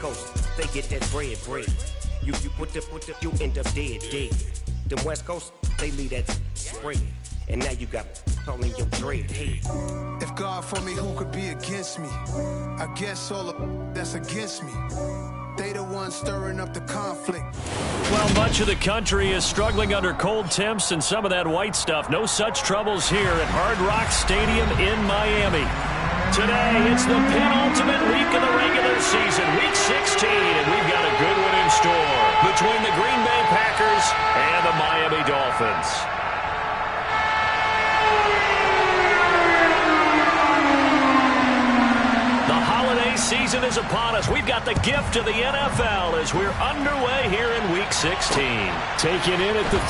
Coast, they get that bread. You you end up dead. Them West Coast, they leave that spread. And now you got all in your dread head. If God for me, who could be against me? I guess all the that's against me. They the ones stirring up the conflict. Well, much of the country is struggling under cold temps and some of that white stuff. No such troubles here at Hard Rock Stadium in Miami. Today, it's the penultimate week of the regular season, week 16, and we've got a good one in store between the Green Bay Packers and the Miami Dolphins. Season is upon us. We've got the gift of the NFL as we're underway here in Week 16. Taken in at the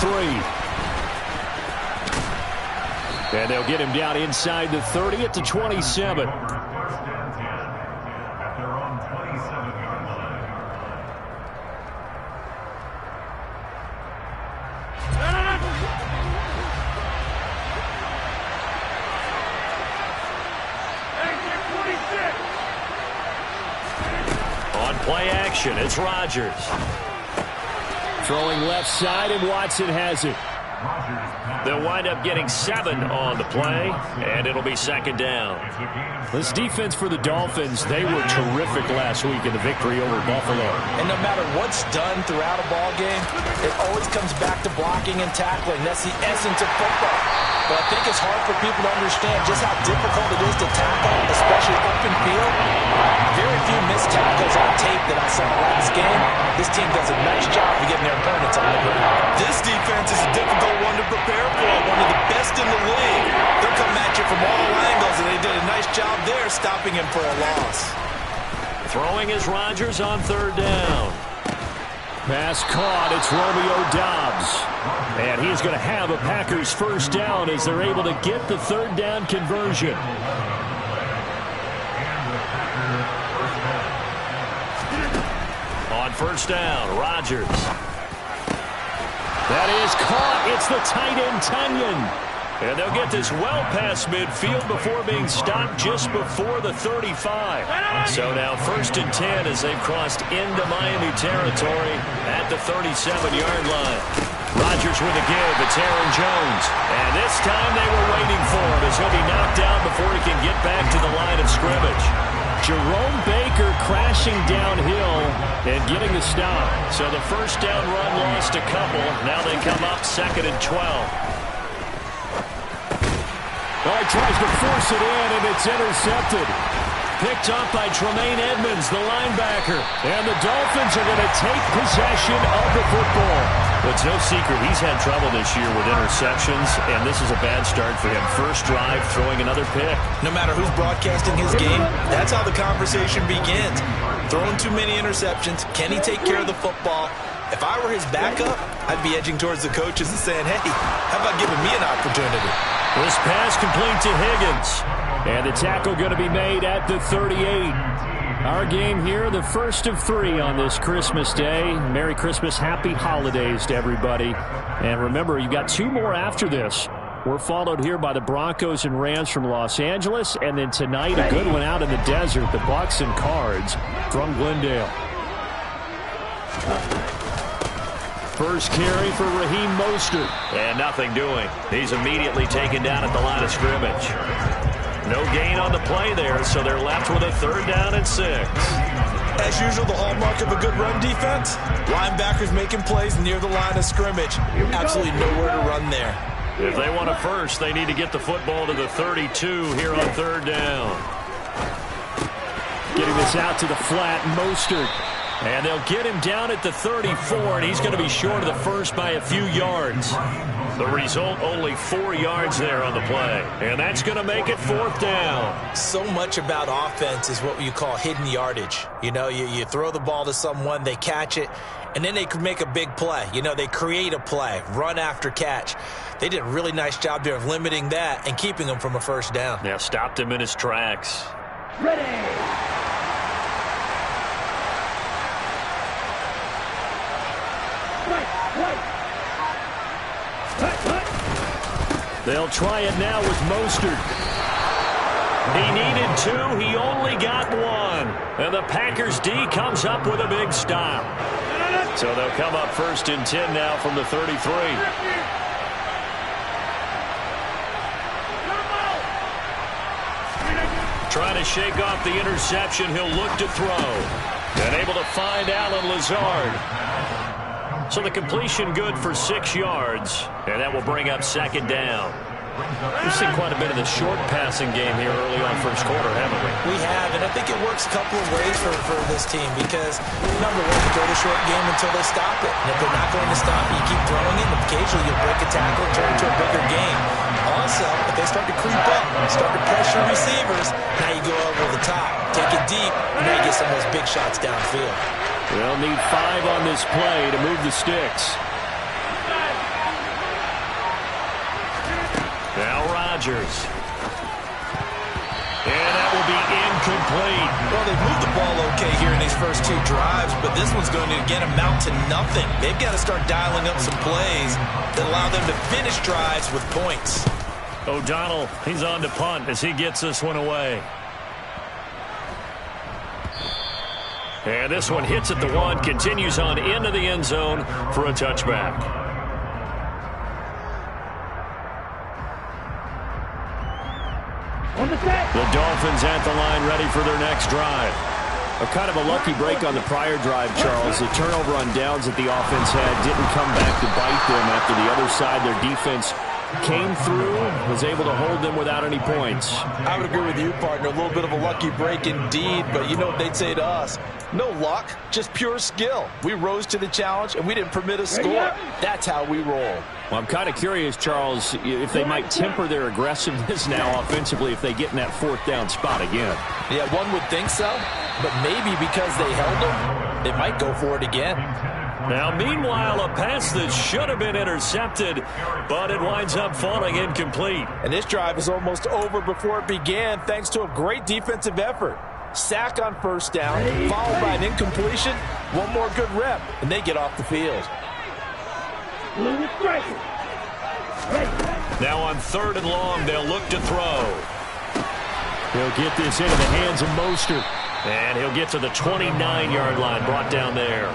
3. And they'll get him down inside the 30 at the 27. Play action, it's Rodgers. Throwing left side, and Watson has it. They'll wind up getting 7 on the play, and it'll be second down. This defense for the Dolphins, they were terrific last week in the victory over Buffalo. And no matter what's done throughout a ball game, it always comes back to blocking and tackling. That's the essence of football. But I think it's hard for people to understand just how difficult it is to tackle, especially open field. Very few missed tackles on tape that I saw last game. This team does a nice job of getting their opponents on the ground. This defense is a difficult one to prepare for, one of the best in the league. They'll come at you from all angles, and they did a nice job there stopping him for a loss. Throwing is Rodgers on third down. Pass caught. It's Romeo Doubs. And he's going to have a Packers first down as they're able to get the third down conversion. On first down, Rodgers. That is caught. It's the tight end, Tunyon. And they'll get this well past midfield before being stopped just before the 35. So now 1st and 10 as they've crossed into Miami territory at the 37-yard line. Rodgers with a give. It's Aaron Jones. And this time they were waiting for him as he'll be knocked down before he can get back to the line of scrimmage. Jerome Baker crashing downhill and getting the stop. So the first down run lost a couple. Now they come up 2nd and 12. Well, he tries to force it in, and it's intercepted. Picked up by Tremaine Edmonds, the linebacker. And the Dolphins are going to take possession of the football. Well, it's no secret he's had trouble this year with interceptions, and this is a bad start for him. First drive, throwing another pick. No matter who's broadcasting his game, that's how the conversation begins. Throwing too many interceptions. Can he take care of the football? If I were his backup, I'd be edging towards the coaches and saying, hey, how about giving me an opportunity? This pass complete to Higgins. And the tackle going to be made at the 38. Our game here, the first of 3 on this Christmas Day. Merry Christmas, happy holidays to everybody. And remember, you've got 2 more after this. We're followed here by the Broncos and Rams from Los Angeles. And then tonight, a good one out in the desert, the Bucs and Cards from Glendale. First carry for Raheem Mostert. And nothing doing. He's immediately taken down at the line of scrimmage. No gain on the play there, so they're left with a 3rd down and 6. As usual, the hallmark of a good run defense, linebackers making plays near the line of scrimmage. Absolutely nowhere to run there. If they want a first, they need to get the football to the 32 here on 3rd down. Getting this out to the flat, Mostert. And they'll get him down at the 34, and he's going to be short of the first by a few yards. The result, only 4 yards there on the play. And that's going to make it 4th down. So much about offense is what you call hidden yardage. You know, you throw the ball to someone, they catch it, and then they can make a big play. You know, they create a play, run after catch. They did a really nice job there of limiting that and keeping him from a first down. Yeah, stopped him in his tracks. Ready. They'll try it now with Mostert. He needed 2. He only got 1. And the Packers D comes up with a big stop. So they'll come up 1st and 10 now from the 33. Trying to shake off the interception. He'll look to throw. And able to find Allen Lazard. So the completion good for 6 yards. And that will bring up 2nd down. We've seen quite a bit of the short passing game here early on first quarter, haven't we? We have, and I think it works a couple of ways for this team because, number one, you go the short game until they stop it. And if they're not going to stop it, you keep throwing it, and occasionally you'll break a tackle and turn it into a bigger game. Also, if they start to creep up, start to pressure receivers, now you go over the top, take it deep, and now you get some of those big shots downfield. They'll need 5 on this play to move the sticks. Now Rodgers. And that will be incomplete. Well, they've moved the ball okay here in these first 2 drives, but this one's going to, again, amount to nothing. They've got to start dialing up some plays that allow them to finish drives with points. O'Donnell, he's on to punt as he gets this one away. And this one hits at the 1, continues on into the end zone for a touchback. The Dolphins at the line ready for their next drive. A kind of a lucky break on the prior drive, Charles. The turnover on downs that the offense had didn't come back to bite them after the other side. Their defense came through, was able to hold them without any points. I would agree with you, partner. A little bit of a lucky break indeed, but you know what they'd say to us? No luck, just pure skill. We rose to the challenge, and we didn't permit a score. That's how we roll. Well, I'm kind of curious, Charles, if they might temper their aggressiveness now offensively if they get in that 4th down spot again. Yeah, one would think so, but maybe because they held them, they might go for it again. Now, meanwhile, a pass that should have been intercepted, but it winds up falling incomplete. And this drive is almost over before it began thanks to a great defensive effort. Sack on 1st down, followed by an incompletion, one more good rep, and they get off the field. Now on 3rd and long, they'll look to throw. He'll get this into the hands of Mostert. And he'll get to the 29-yard line, brought down there.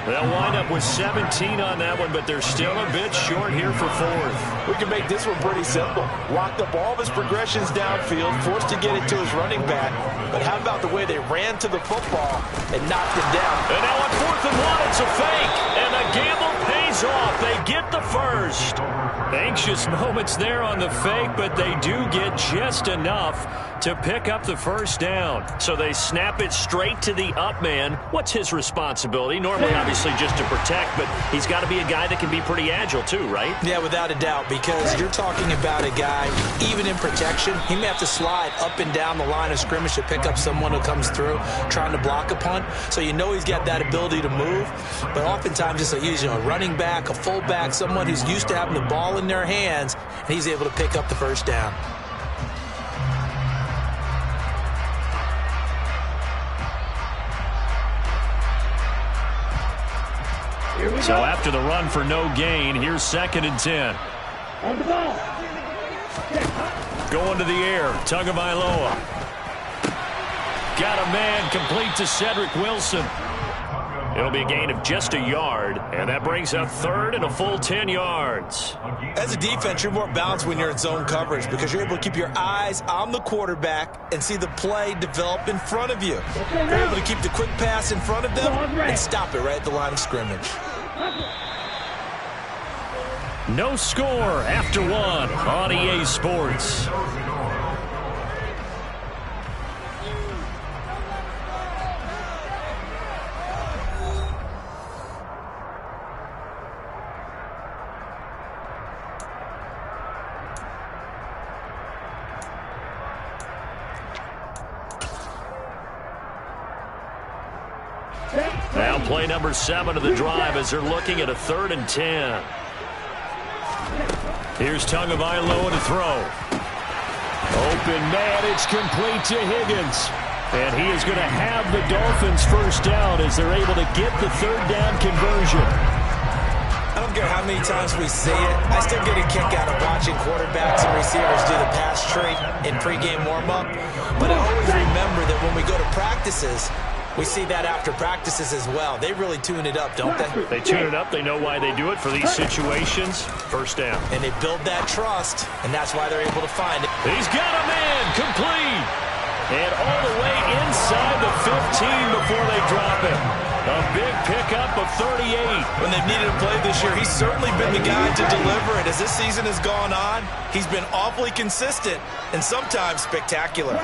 They'll wind up with 17 on that one, but they're still a bit short here for 4th. We can make this one pretty simple. Locked up all of his progressions downfield, forced to get it to his running back. But how about the way they ran to the football and knocked him down? And now on 4th and 1, it's a fake. And the gamble pays off. They get the first. Anxious moments there on the fake, but they do get just enough to pick up the 1st down. So they snap it straight to the up man. What's his responsibility? Normally, obviously, just to protect, but he's got to be a guy that can be pretty agile too, right? Yeah, without a doubt, because you're talking about a guy, even in protection, he may have to slide up and down the line of scrimmage to pick up someone who comes through trying to block a punt. So you know he's got that ability to move, but oftentimes it's a running back, a fullback, someone who's used to having the ball in their hands, and he's able to pick up the 1st down. So after the run for no gain, here's 2nd and 10. On the ball. Going to the air, Tagovailoa. Got a man complete to Cedric Wilson. It'll be a gain of just a yard, and that brings up 3rd and a full 10 yards. As a defense, you're more balanced when you're in zone coverage because you're able to keep your eyes on the quarterback and see the play develop in front of you. You're able to keep the quick pass in front of them and stop it right at the line of scrimmage. No score after 1 on EA Sports. Now play number 7 of the drive as they're looking at a 3rd and 10. Here's Tagovailoa to throw. Open man, it's complete to Higgins. And he is going to have the Dolphins 1st down as they're able to get the 3rd down conversion. I don't care how many times we see it. I still get a kick out of watching quarterbacks and receivers do the pass tree in pregame warm-up. But I always remember that when we go to practices, we see that after practices as well. They really tune it up, don't they? They tune it up. They know why they do it for these situations. First down. And they build that trust, and that's why they're able to find it. He's got a man. Complete. And all the way inside the 15 before they drop him. A big pickup of 38. When they've needed a play this year, he's certainly been the guy to deliver it. As this season has gone on, he's been awfully consistent and sometimes spectacular.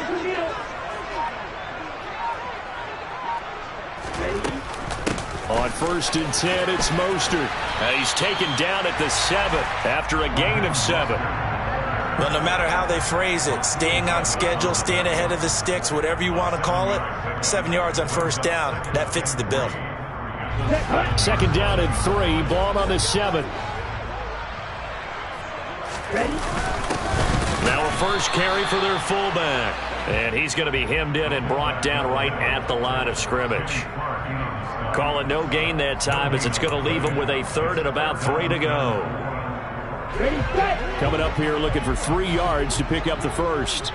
On 1st and 10, it's Mostert. He's taken down at the 7 after a gain of 7. Well, no matter how they phrase it, staying on schedule, staying ahead of the sticks, whatever you want to call it, 7 yards on 1st down, that fits the bill. 2nd down and 3, ball on the 7. Now a first carry for their fullback. And he's going to be hemmed in and brought down right at the line of scrimmage. Call it no gain that time as it's going to leave him with a 3rd and about 3 to go. Coming up here looking for 3 yards to pick up the first.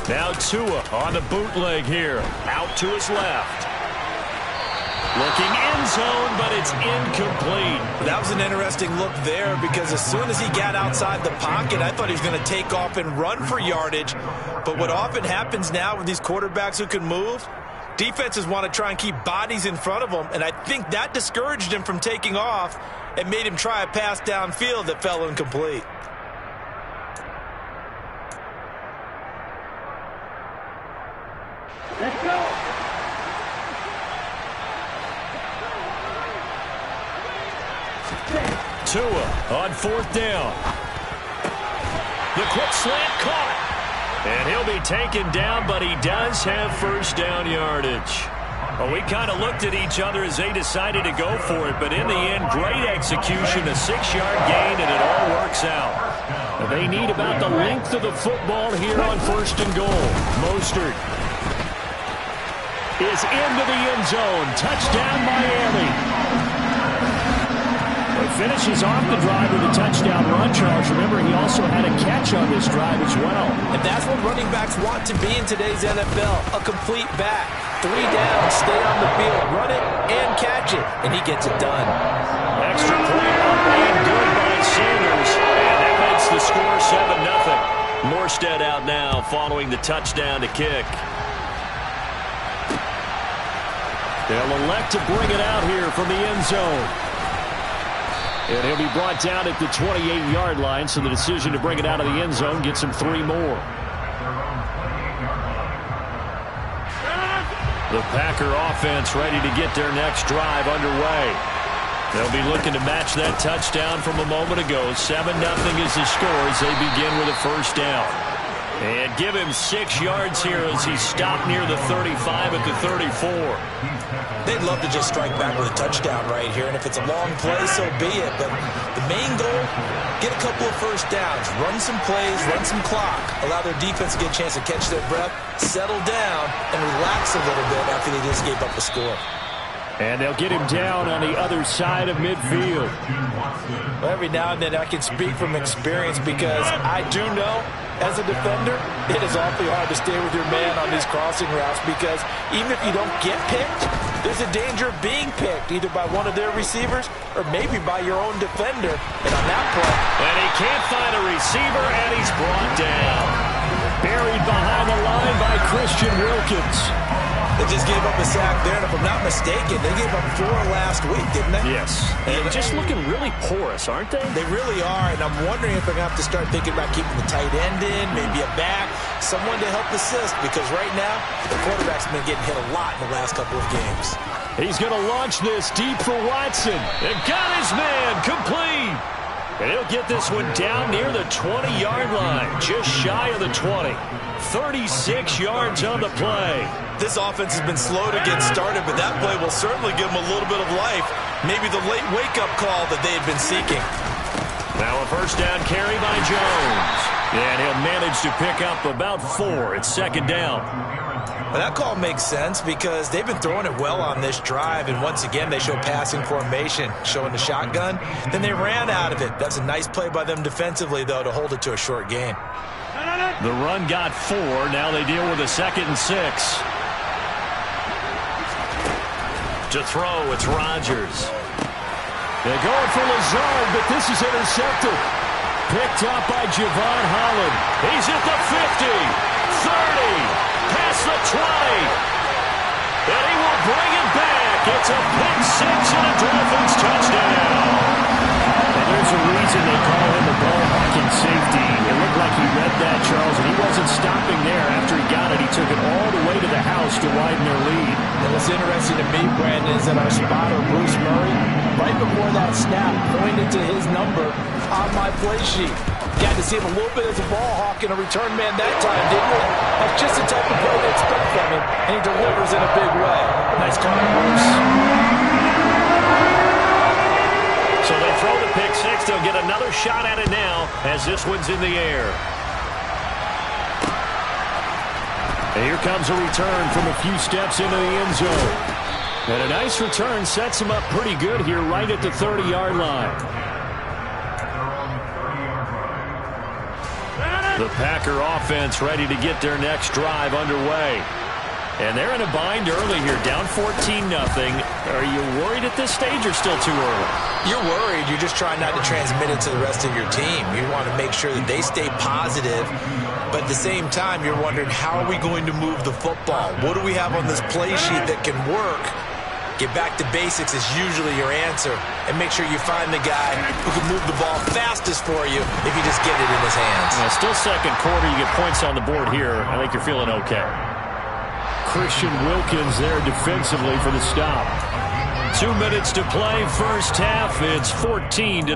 Now Tua on the bootleg here. Out to his left. Looking end zone, but it's incomplete. That was an interesting look there because as soon as he got outside the pocket, I thought he was going to take off and run for yardage. But what often happens now with these quarterbacks who can move, defenses want to try and keep bodies in front of them, and I think that discouraged him from taking off and made him try a pass downfield that fell incomplete. Let's go. Tua on 4th down. The quick slant caught. And he'll be taken down, but he does have 1st down yardage. Well, we kind of looked at each other as they decided to go for it, but in the end, great execution, a 6-yard gain, and it all works out. They need about the length of the football here on 1st and goal. Mostert is into the end zone. Touchdown, Miami. Finishes off the drive with a touchdown run, Charles. Remember, he also had a catch on this drive as well. And that's what running backs want to be in today's NFL, a complete back. 3 down, stay on the field, run it, and catch it. And he gets it done. Extra point up and good by Sanders. And that makes the score 7-0. Morstead out now following the touchdown to kick. They'll elect to bring it out here from the end zone. And he'll be brought down at the 28-yard line, so the decision to bring it out of the end zone gets him 3 more. The Packer offense ready to get their next drive underway. They'll be looking to match that touchdown from a moment ago. 7-0 is the score as they begin with a 1st down. And give him 6 yards here as he's stopped near the 35 at the 34. They'd love to just strike back with a touchdown right here, and if it's a long play, so be it. But the main goal, get a couple of 1st downs, run some plays, run some clock, allow their defense to get a chance to catch their breath, settle down, and relax a little bit after they just gave up a score. And they'll get him down on the other side of midfield. Well, every now and then I can speak from experience because I do know, as a defender, it is awfully hard to stay with your man on these crossing routes because even if you don't get picked, there's a danger of being picked either by one of their receivers or maybe by your own defender. And on that play, and he can't find a receiver, and he's brought down. Buried behind the line by Christian Wilkins. They just gave up a sack there, and if I'm not mistaken, they gave up 4 last week, didn't they? Yes. And just looking really porous, aren't they? They really are, and I'm wondering if they're going to have to start thinking about keeping the tight end in, maybe a back, someone to help assist, because right now, the quarterback's been getting hit a lot in the last couple of games. He's going to launch this deep for Watson. And got his man complete. And he'll get this one down near the 20-yard line, just shy of the 20. 36 yards on the play. This offense has been slow to get started, but that play will certainly give them a little bit of life. Maybe the late wake-up call that they had been seeking. Now a 1st down carry by Jones. And he'll manage to pick up about 4. It's 2nd down. Well, that call makes sense because they've been throwing it well on this drive, and once again they show passing formation, showing the shotgun. Then they ran out of it. That's a nice play by them defensively, though, to hold it to a short game. The run got 4. Now they deal with a 2nd and 6. To throw, it's Rodgers. They're going for Lazard, but this is intercepted. Picked up by Javon Holland. He's at the 50, 30. Past the 20. And he will bring it back. It's a pick 6 and a Dolphins touchdown. And there's a reason they call him a ball-hawking safety. It looked like he read that, Charles, and he wasn't stopping there after he got it. He took it all the way to the house to widen their lead. And what's interesting to me, Brandon, is that our spotter, Bruce Murray, right before that snap, pointed to his number on my play sheet. Got to see him a little bit as a ball hawk and a return man that time, didn't we? That's just the type of play they expect from him, and he delivers in a big way. Nice call, Bruce. So they throw the pick 6. They'll get another shot at it now as this one's in the air. And here comes a return from a few steps into the end zone. And a nice return sets him up pretty good here right at the 30-yard line. The Packer offense ready to get their next drive underway. And they're in a bind early here, down 14-0. Are you worried at this stage or still too early? You're worried. You're just trying not to transmit it to the rest of your team. You want to make sure that they stay positive. But at the same time, you're wondering, how are we going to move the football? What do we have on this play sheet that can work? Get back to basics is usually your answer. And make sure you find the guy who can move the ball fastest for you if you just get it in his hands. Yeah, still second quarter. You get points on the board here. I think you're feeling okay. Christian Wilkins there defensively for the stop. 2 minutes to play first half. It's 14-0.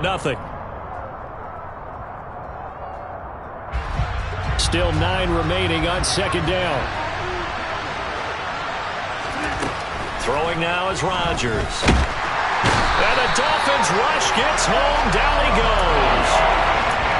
Still 9 remaining on second down. Throwing now is Rodgers. And the Dolphins rush gets home. Down he goes.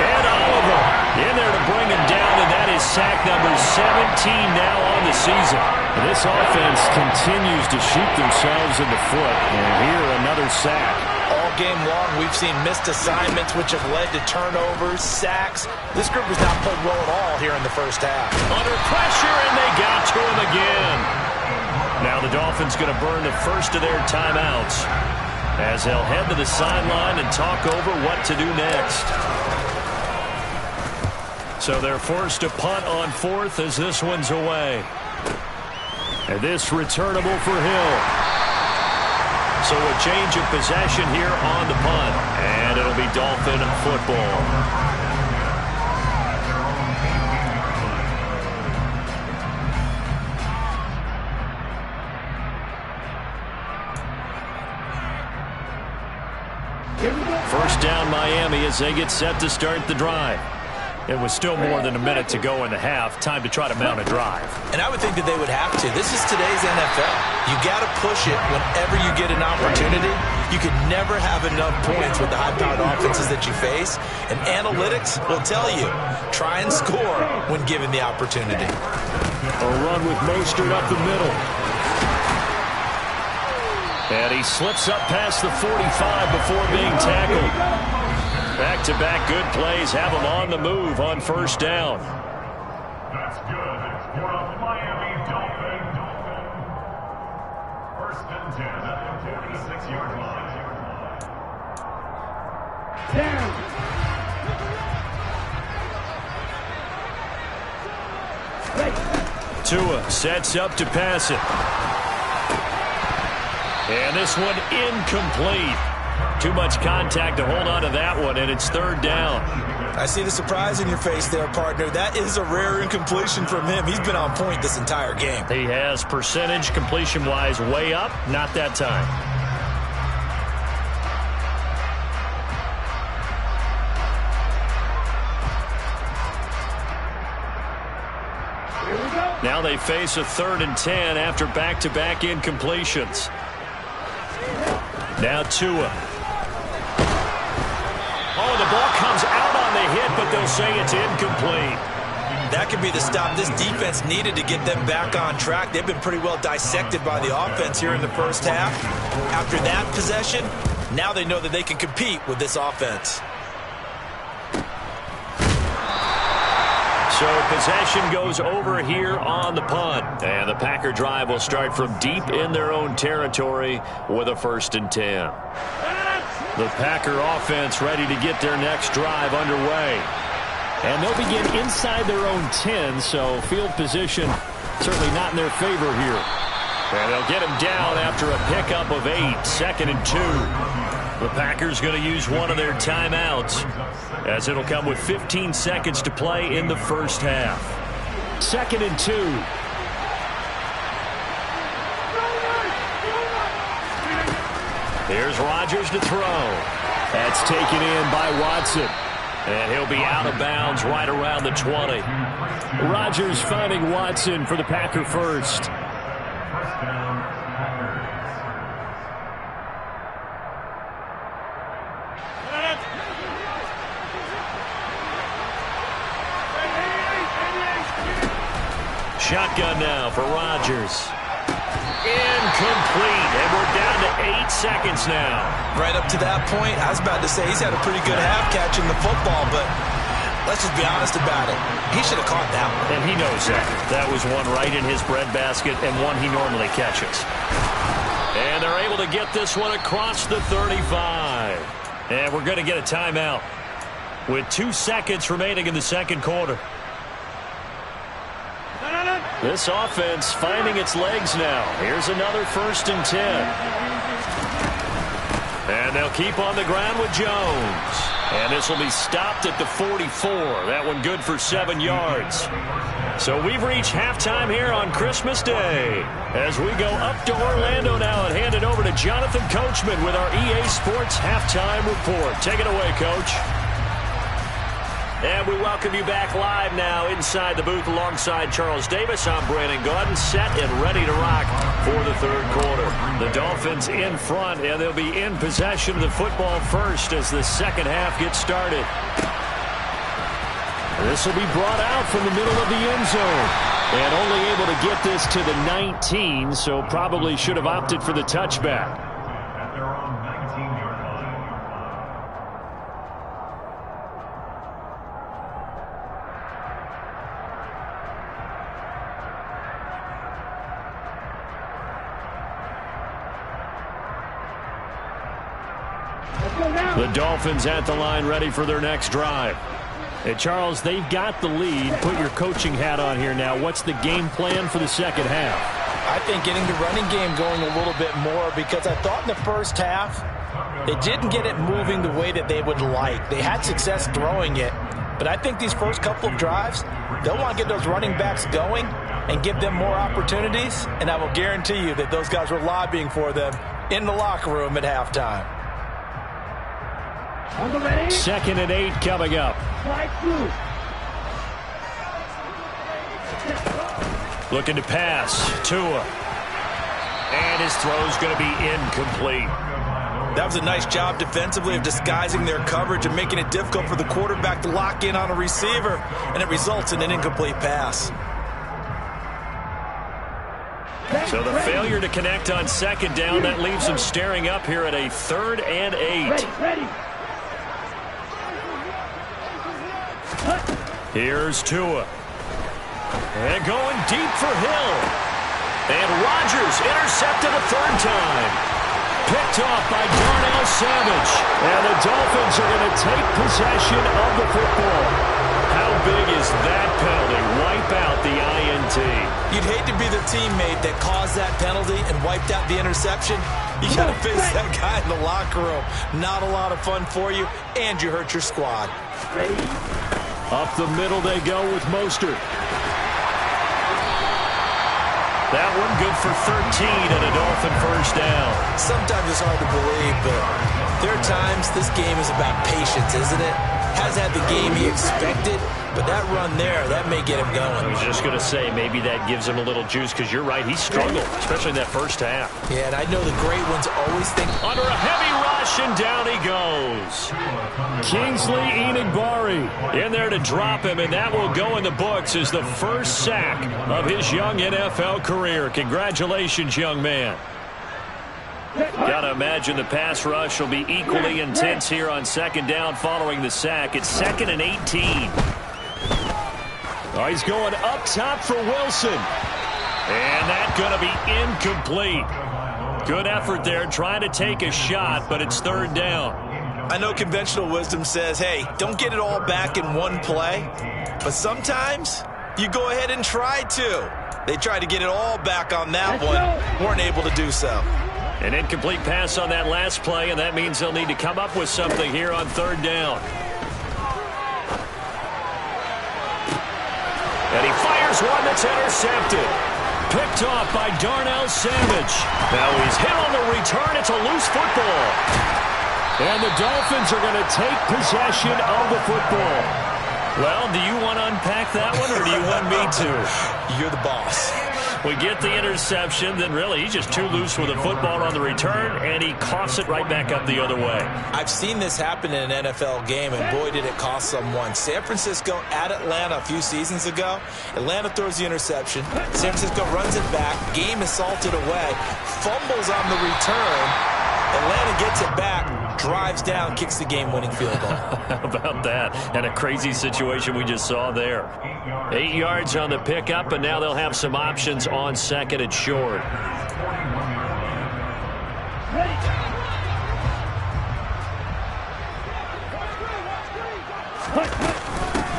And Oliver in there to bring him down, and that is sack number 17 now on the season. And this offense continues to shoot themselves in the foot. And here another sack. All game long, we've seen missed assignments, which have led to turnovers, sacks. This group has not played well at all here in the first half. Under pressure, and they got to him again. Now the Dolphins going to burn the first of their timeouts as they'll head to the sideline and talk over what to do next. So they're forced to punt on 4th as this one's away. And this returnable for Hill. So a change of possession here on the punt. And it'll be Dolphin football. First down Miami as they get set to start the drive. It was still more than a minute to go in the half. Time to try to mount a drive. And I would think that they would have to. This is today's NFL. You got to push it whenever you get an opportunity. You could never have enough points with the high-powered offenses that you face. And analytics will tell you, try and score when given the opportunity. A run with Mostert up the middle. And he slips up past the 45 before being tackled. Back-to-back good plays have him on the move on first down. That's good for a Miami Dolphin. First and 10 at the 46-yard line. Down. Tua sets up to pass it. And this one incomplete. Too much contact to hold on to that one, and it's third down. I see the surprise in your face there, partner. That is a rare incompletion from him. He's been on point this entire game. He has percentage completion-wise way up. Not that time. Now they face a 3rd and 10 after back-to-back incompletions. Now Tua. Oh, the ball comes out on the hit, but they'll say it's incomplete. That could be the stop this defense needed to get them back on track. They've been pretty well dissected by the offense here in the first half. After that possession, now they know that they can compete with this offense. So possession goes over here on the punt. And the Packer drive will start from deep in their own territory with a 1st and 10. The Packer offense ready to get their next drive underway. And they'll begin inside their own 10, so field position certainly not in their favor here. And they'll get him down after a pickup of 8, 2nd and 2. The Packers going to use one of their timeouts, as it'll come with 15 seconds to play in the first half. 2nd and 2. Here's Rodgers to throw. That's taken in by Watson. And he'll be out of bounds right around the 20. Rodgers finding Watson for the Packer first. Shotgun now for Rodgers. Incomplete, and we're down to 8 seconds now. Right up to that point, I was about to say he's had a pretty good half catching the football, but let's just be honest about it. He should have caught that one. And he knows that. That was one right in his breadbasket and one he normally catches. And they're able to get this one across the 35. And we're going to get a timeout with 2 seconds remaining in the second quarter. This offense finding its legs now. Here's another 1st and 10. And they'll keep on the ground with Jones. And this will be stopped at the 44. That one good for 7 yards. So we've reached halftime here on Christmas Day. As we go up to Orlando now and hand it over to Jonathan Coachman with our EA Sports Halftime Report. Take it away, Coach. And we welcome you back live now inside the booth alongside Charles Davis. I'm Brandon Gaudin, set and ready to rock for the third quarter. The Dolphins in front, and they'll be in possession of the football first as the second half gets started. This will be brought out from the middle of the end zone. And only able to get this to the 19, so probably should have opted for the touchback. The Dolphins at the line ready for their next drive. Hey, Charles, they've got the lead. Put your coaching hat on here now. What's the game plan for the second half? I think getting the running game going a little bit more, because I thought in the first half they didn't get it moving the way that they would like. They had success throwing it, but I think these first couple of drives, they'll want to get those running backs going and give them more opportunities, and I will guarantee you that those guys were lobbying for them in the locker room at halftime. 2nd and 8 coming up. Looking to pass. Tua. And his throw's going to be incomplete. That was a nice job defensively of disguising their coverage and making it difficult for the quarterback to lock in on a receiver, and it results in an incomplete pass. So the failure to connect on second down, that leaves them staring up here at a 3rd and 8. Here's Tua. And going deep for Hill. And Rodgers intercepted a 3rd time. Picked off by Darnell Savage. And the Dolphins are going to take possession of the football. How big is that penalty? Wipe out the INT. You'd hate to be the teammate that caused that penalty and wiped out the interception. You got to face that guy in the locker room. Not a lot of fun for you, and you hurt your squad. Up the middle they go with Mostert. That that one. Good for 13 and a Dolphin first down. Sometimes it's hard to believe, but there are times this game is about patience, isn't it? Hasn't had the game he expected, but that run there, that may get him going. I was just going to say, maybe that gives him a little juice, because you're right, he struggled, especially in that first half. Yeah, and I know the great ones always think... Under a heavy rush, and down he goes. Kingsley Enagbare in there to drop him, and that will go in the books as the first sack of his young NFL career. Congratulations, young man. Got to imagine the pass rush will be equally intense here on second down following the sack. It's 2nd and 18. Oh, he's going up top for Wilson. And that's going to be incomplete. Good effort there, trying to take a shot, but it's 3rd down. I know conventional wisdom says, hey, don't get it all back in one play. But sometimes you go ahead and try to. They tried to get it all back on that one. Weren't able to do so. An incomplete pass on that last play, and that means they'll need to come up with something here on 3rd down. And he fires one that's intercepted. Picked off by Darnell Savage. Now he's hit on the return. It's a loose football. And the Dolphins are going to take possession of the football. Well, do you want to unpack that one, or do you want me to? You're the boss. We get the interception, then really he's just too loose with the football on the return, and he coughs it right back up the other way. I've seen this happen in an NFL game, and boy, did it cost someone. San Francisco at Atlanta a few seasons ago. Atlanta throws the interception. San Francisco runs it back. Game is salted away. Fumbles on the return. Atlanta gets it back, drives down, kicks the game-winning field goal. How about that? And a crazy situation we just saw there. 8 yards on the pickup, and now they'll have some options on 2nd and short.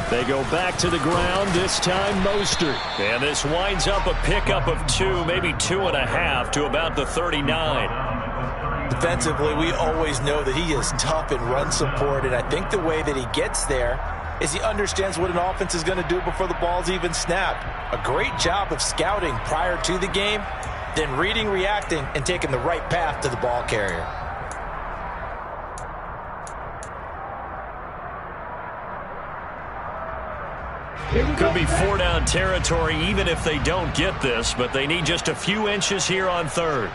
They go back to the ground, this time Mostert. And this winds up a pickup of 2, maybe 2.5 to about the 39. Defensively, we always know that he is tough in run support, and I think the way that he gets there is he understands what an offense is going to do before the ball's even snapped. A great job of scouting prior to the game, then reading, reacting, and taking the right path to the ball carrier. Could be 4-down territory even if they don't get this, but they need just a few inches here on 3rd.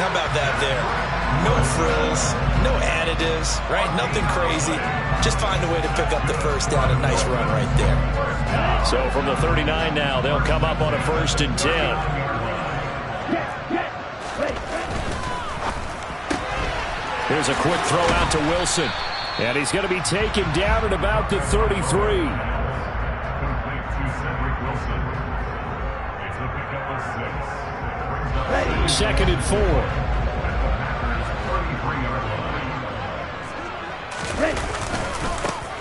How about that there? No frills, no additives, right? Nothing crazy. Just find a way to pick up the first down. A nice run right there. So from the 39 now, they'll come up on a 1st and 10. Here's a quick throw out to Wilson. And he's going to be taken down at about the 33. 2nd and 4.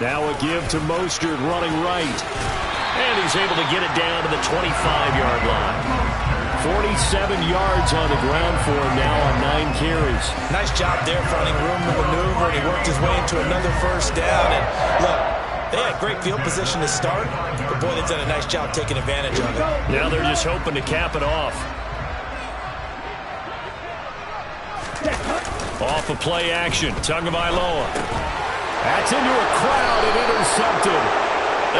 Now a give to Mostert running right. And he's able to get it down to the 25-yard line. 47 yards on the ground for him now on 9 carries. Nice job there finding room to maneuver, and he worked his way into another first down. And look, they had great field position to start, but boy, they've done a nice job taking advantage of it. Now they're just hoping to cap it off. Off of play action, Tagovailoa. That's into a crowd and intercepted.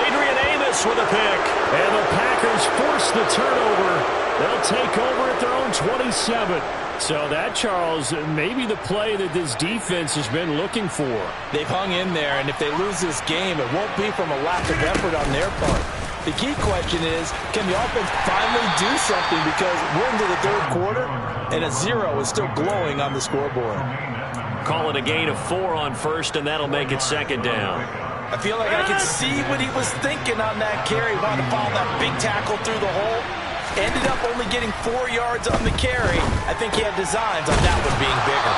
Adrian Amos with a pick. And the Packers force the turnover. They'll take over at their own 27. So that, Charles, maybe the play that this defense has been looking for. They've hung in there, and if they lose this game, it won't be from a lack of effort on their part. The key question is, can the offense finally do something, because we're into the 3rd quarter, and a 0 is still glowing on the scoreboard. Call it a gain of 4 on 1st, and that'll make it 2nd down. I feel like I can see what he was thinking on that carry. Wanted to follow that big tackle through the hole. Ended up only getting 4 yards on the carry. I think he had designs on that one being bigger.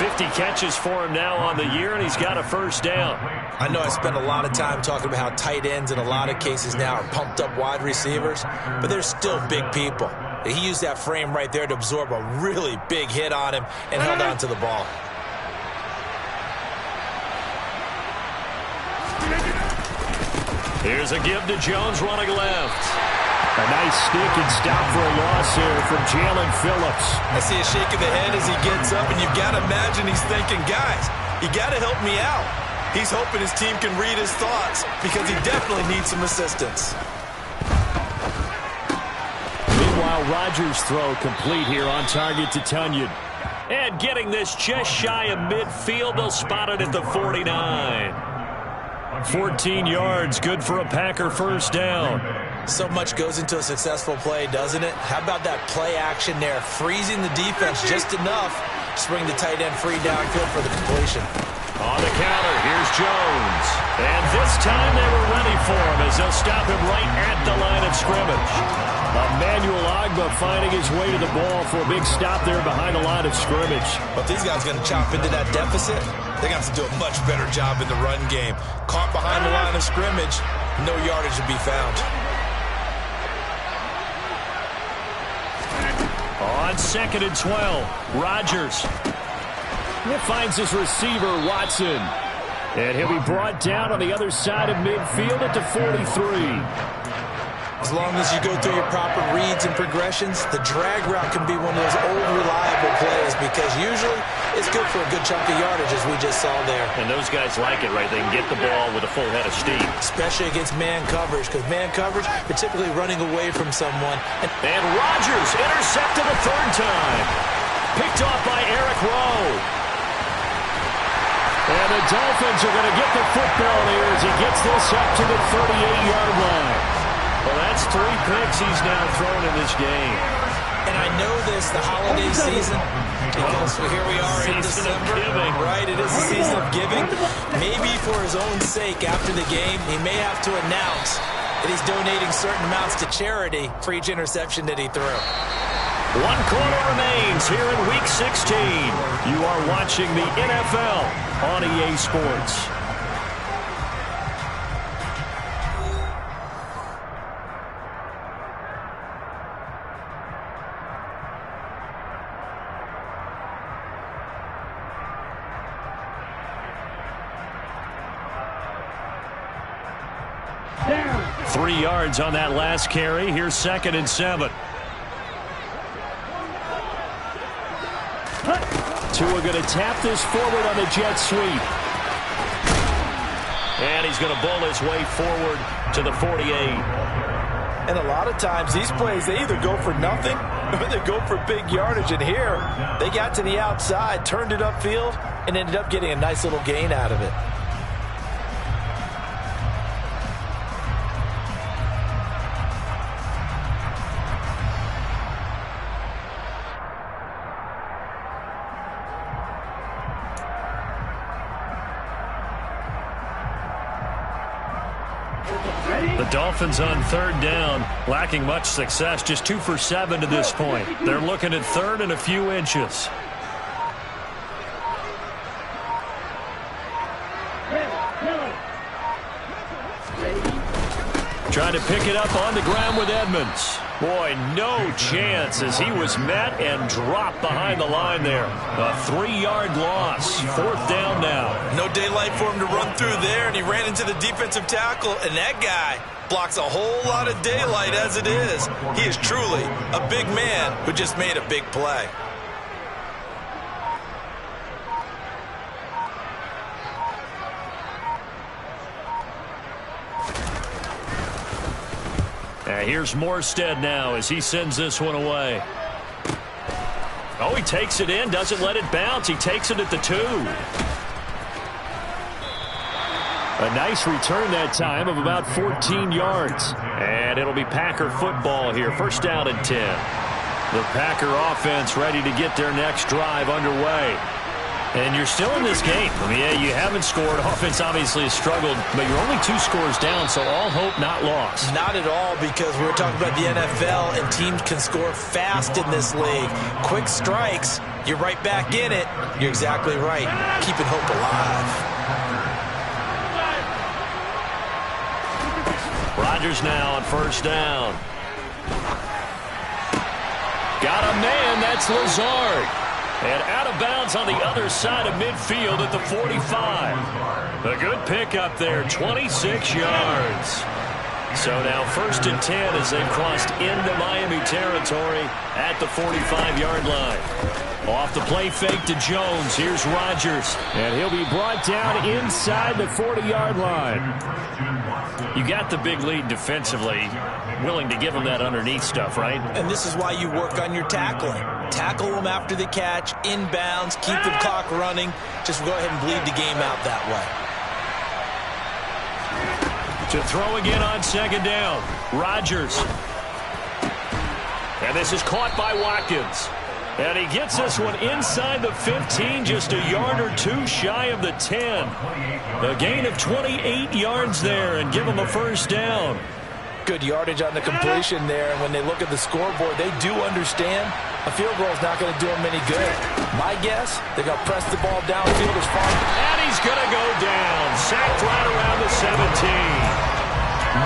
50 catches for him now on the year, and he's got a first down. I know I spent a lot of time talking about how tight ends in a lot of cases now are pumped up wide receivers, but they're still big people. He used that frame right there to absorb a really big hit on him and held on to the ball. Here's a give to Jones running left. A nice stick and stop for a loss here from Jalen Phillips. I see a shake of the head as he gets up, and you've got to imagine he's thinking, guys, you got to help me out. He's hoping his team can read his thoughts because he definitely needs some assistance. Meanwhile, Rodgers' throw complete here on target to Tonyan. And getting this just shy of midfield, they'll spot it at the 49. 14 yards, good for a Packer first down. So much goes into a successful play, doesn't it? How about that play action there, freezing the defense just enough to bring the tight end free downfield for the completion. On the counter, here's Jones. And this time they were ready for him as they'll stop him right at the line of scrimmage. Emmanuel Ogbah finding his way to the ball for a big stop there behind the line of scrimmage. But these guys are going to chop into that deficit. They're going to have to do a much better job in the run game. Caught behind the line of scrimmage, no yardage to be found. On 2nd and 12, Rodgers. He finds his receiver, Watson. And he'll be brought down on the other side of midfield at the 43. As long as you go through your proper reads and progressions, the drag route can be one of those old reliable plays because usually it's good for a good chunk of yardage, as we just saw there. And those guys like it, right? They can get the ball with a full head of steam. Especially against man coverage, because man coverage, you're typically running away from someone. And Rodgers intercepted a third time. Picked off by Eric Rowe. And the Dolphins are going to get the football here as he gets this up to the 38-yard line. Well, that's 3 picks he's now thrown in this game. And I know this, the holiday season, because here we are in December. Right, it is the season of giving. Maybe for his own sake after the game, he may have to announce that he's donating certain amounts to charity for each interception that he threw. 1 quarter remains here in Week 16. You are watching the NFL on EA Sports. Down. 3 yards on that last carry. Here's 2nd and 7. Tua going to tap this forward on the jet sweep. And he's going to bowl his way forward to the 48. And a lot of times these plays, they either go for nothing or they go for big yardage. And here, they got to the outside, turned it upfield, and ended up getting a nice little gain out of it. The Dolphins on 3rd down, lacking much success, just 2 for 7 to this point. They're looking at 3rd and a few inches. Trying to pick it up on the ground with Edmonds. Boy, no chance as he was met and dropped behind the line there. A 3-yard loss. 4th down now. No daylight for him to run through there, and he ran into the defensive tackle, and that guy blocks a whole lot of daylight as it is. He is truly a big man who just made a big play. Here's Morstead now as he sends this one away. Oh, he takes it in, doesn't let it bounce. He takes it at the 2. A nice return that time of about 14 yards. And it'll be Packer football here. 1st down and 10. The Packer offense ready to get their next drive underway. And you're still in this game. I mean, yeah, you haven't scored. Offense obviously has struggled, but you're only 2 scores down, so all hope not lost. Not at all, because we're talking about the NFL, and teams can score fast in this league. Quick strikes, you're right back in it. You're exactly right. Keeping hope alive. Rodgers now on 1st down. Got a man, that's Lazard. And out of bounds on the other side of midfield at the 45. A good pickup there, 26 yards. So now 1st and 10 as they've crossed into Miami territory at the 45-yard line. Off the play fake to Jones. Here's Rodgers. And he'll be brought down inside the 40-yard line. You got the big lead defensively. Willing to give them that underneath stuff, right? And this is why you work on your tackling. Tackle them after the catch, inbounds, keep the clock running. Just go ahead and bleed the game out that way. To throw again on 2nd down. Rodgers. And this is caught by Watkins. And he gets this one inside the 15, just a yard or two shy of the 10. A gain of 28 yards there and give him a 1st down. Good yardage on the completion there. And when they look at the scoreboard, they do understand a field goal is not going to do them any good. My guess, they're going to press the ball downfield as far. And he's going to go down. Sacked right around the 17.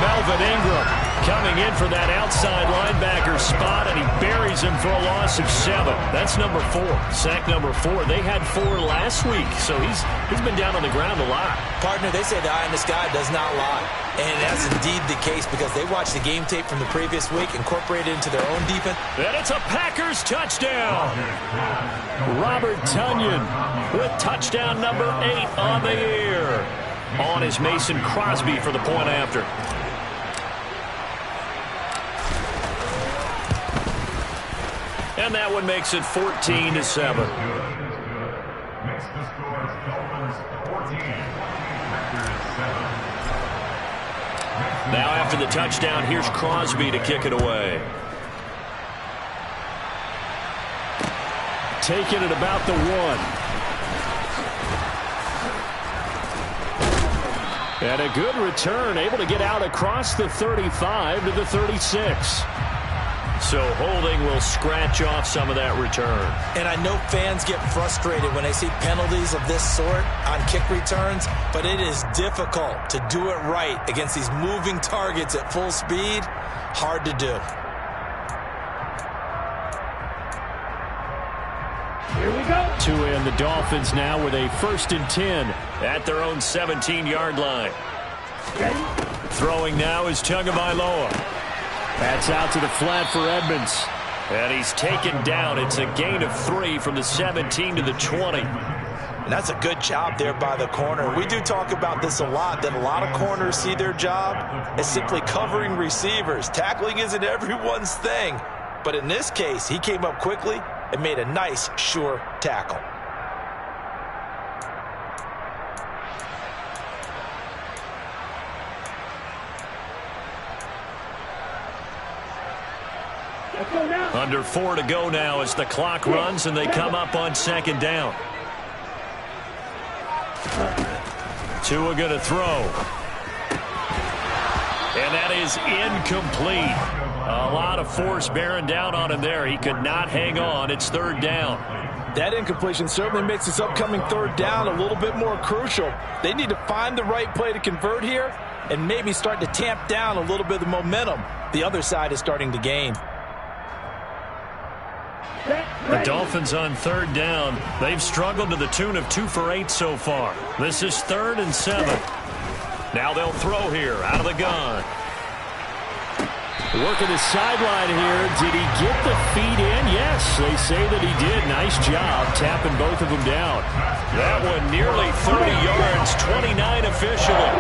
Melvin Ingram coming in for that outside linebacker spot, and he buries him for a loss of 7. That's number 4. Sack number 4. They had 4 last week, so he's been down on the ground a lot. Partner, they say the eye in the sky does not lie. And that's indeed the case because they watched the game tape from the previous week, incorporated into their own defense. And it's a Packers touchdown. Robert Tonyan with touchdown number 8 on the year. On is Mason Crosby for the point after. And that one makes it 14-7. Makes the score Dolphins 14, Packers 7. Now after the touchdown, here's Crosby to kick it away. Taking it about the 1. And a good return, able to get out across the 35 to the 36. So holding will scratch off some of that return. And I know fans get frustrated when they see penalties of this sort on kick returns, but it is difficult to do it right against these moving targets at full speed. Hard to do. Here we go. Tua and the Dolphins now with a 1st and 10 at their own 17-yard line. Ready? Throwing now is Tagovailoa. That's out to the flat for Edmonds. And he's taken down. It's a gain of 3 from the 17 to the 20. And that's a good job there by the corner. We do talk about this a lot, that a lot of corners see their job as simply covering receivers. Tackling isn't everyone's thing. But in this case, he came up quickly and made a nice, sure tackle. Under 4 to go now as the clock runs and they come up on 2nd down. Tua going to throw. And that is incomplete. A lot of force bearing down on him there. He could not hang on. It's 3rd down. That incompletion certainly makes this upcoming 3rd down a little bit more crucial. They need to find the right play to convert here and maybe start to tamp down a little bit of the momentum the other side is starting to gain. The Dolphins on 3rd down. They've struggled to the tune of 2 for 8 so far. This is 3rd and 7. Now they'll throw here out of the gun. Working the sideline here. Did he get the feet in? Yes, they say that he did. Nice job tapping both of them down. That one nearly 30 yards, 29 officially.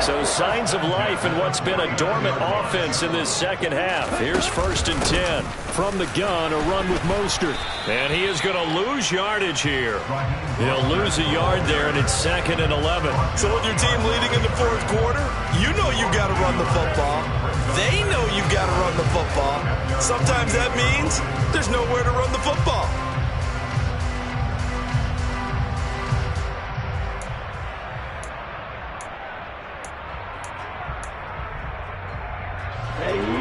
So signs of life in what's been a dormant offense in this 2nd half. Here's 1st and 10. From the gun, a run with Mostert. And he is going to lose yardage here. He'll lose a yard there, and it's 2nd and 11. So with your team leading in the 4th quarter, you know you've got to run the football. They know you've got to run the football. Sometimes that means there's nowhere to run the football.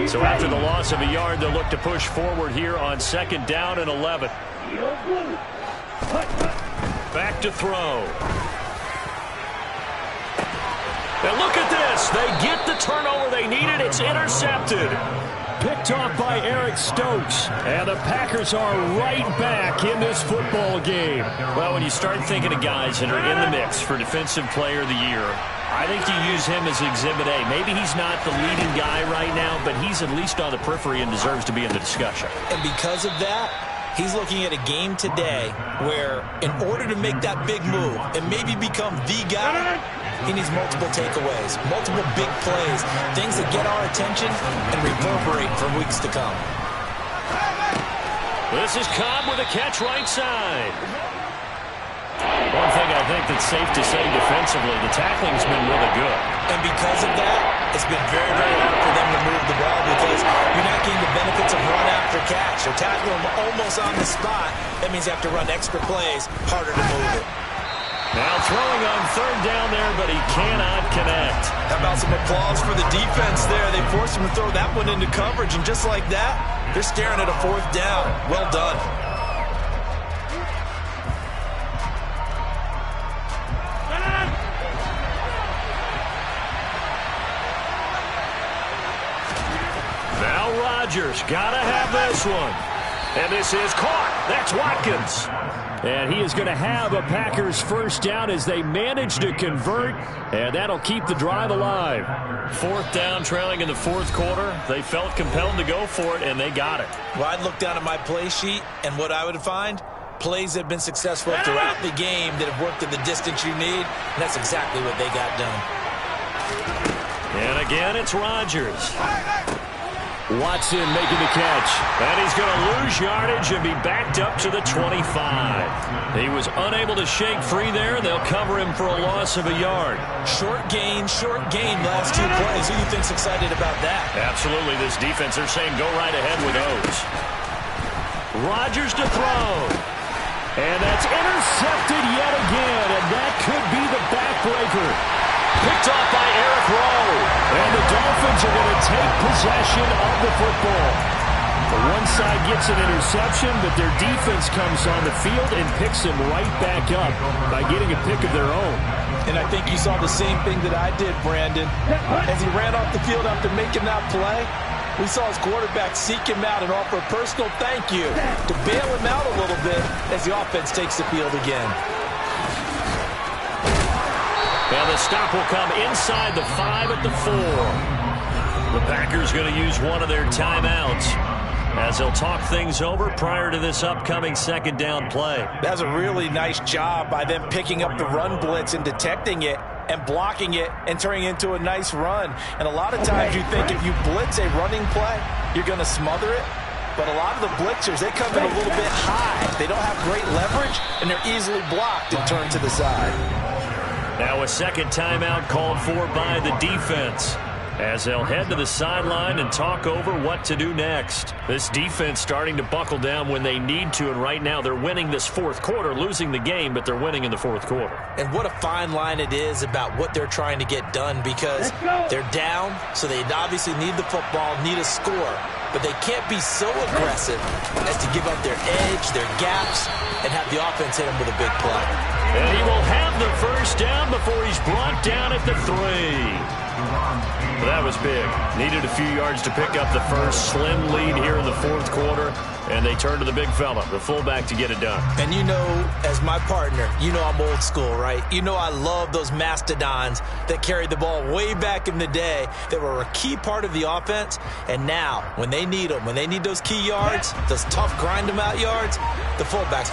So after the loss of a yard, they'll look to push forward here on 2nd down and 11. Back to throw. And look at this. They get the turnover they needed. It's intercepted. picked off by Eric Stokes. And the Packers are right back in this football game. Well, when you start thinking of guys that are in the mix for Defensive Player of the Year, I think you use him as Exhibit A. Maybe he's not the leading guy right now, but he's at least on the periphery and deserves to be in the discussion. And because of that, he's looking at a game today where in order to make that big move and maybe become the guy, he needs multiple takeaways, multiple big plays, things that get our attention and reverberate for weeks to come. This is Cobb with a catch right side. One thing I think that's safe to say defensively, the tackling's been really good. And because of that, it's been very, very hard for them to move the ball because you're not getting the benefits of run after catch. They're tackling them almost on the spot. That means you have to run extra plays, harder to move it. Now throwing on third down there, but he cannot connect. How about some applause for the defense there? They forced him to throw that one into coverage, and just like that, they're staring at a fourth down. Well done. Now Rodgers, gotta have this one. And this is caught. That's Watkins. And he is going to have a Packers first down as they manage to convert, and that'll keep the drive alive. Fourth down, trailing in the fourth quarter. They felt compelled to go for it, and they got it. Well, I'd look down at my play sheet, and what I would find, plays that have been successful throughout the game that have worked at the distance you need, and that's exactly what they got done. And again, it's Rodgers. Watson making the catch. And he's going to lose yardage and be backed up to the 25. He was unable to shake free there, and they'll cover him for a loss of a yard. Short gain, last 2 plays. Who do you think's excited about that? Absolutely. This defense, they're saying go right ahead with those. Rodgers to throw. And that's intercepted yet again, and that could be the backbreaker. Picked off by Eric Rowe. And the Dolphins are going to take possession of the football. The one side gets an interception, but their defense comes on the field and picks them right back up by getting a pick of their own. And I think you saw the same thing that I did, Brandon. As he ran off the field after making that play, we saw his quarterback seek him out and offer a personal thank you to bail him out a little bit as the offense takes the field again. And the stop will come inside the 5 at the 4. The Packers going to use one of their timeouts as they'll talk things over prior to this upcoming second down play. That's a really nice job by them picking up the run blitz and detecting it and blocking it and turning it into a nice run. And a lot of times you think if you blitz a running play, you're going to smother it. But a lot of the blitzers, they come in a little bit high. They don't have great leverage, and they're easily blocked and turned to the side. Now a second timeout called for by the defense as they'll head to the sideline and talk over what to do next. This defense starting to buckle down when they need to, and right now they're winning this fourth quarter, losing the game, but they're winning in the fourth quarter. And what a fine line it is about what they're trying to get done because they're down, so they obviously need the football, need a score, but they can't be so aggressive as to give up their edge, their gaps, and have the offense hit them with a big play. And he will have the first down before he's brought down at the 3. That was big. Needed a few yards to pick up the first. Slim lead here in the fourth quarter, and they turn to the big fella, the fullback, to get it done. And you know, as my partner, you know I'm old school, right? You know I love those mastodons that carried the ball way back in the day that were a key part of the offense. And now, when they need them, when they need those key yards, those tough grind-them-out yards, the fullback's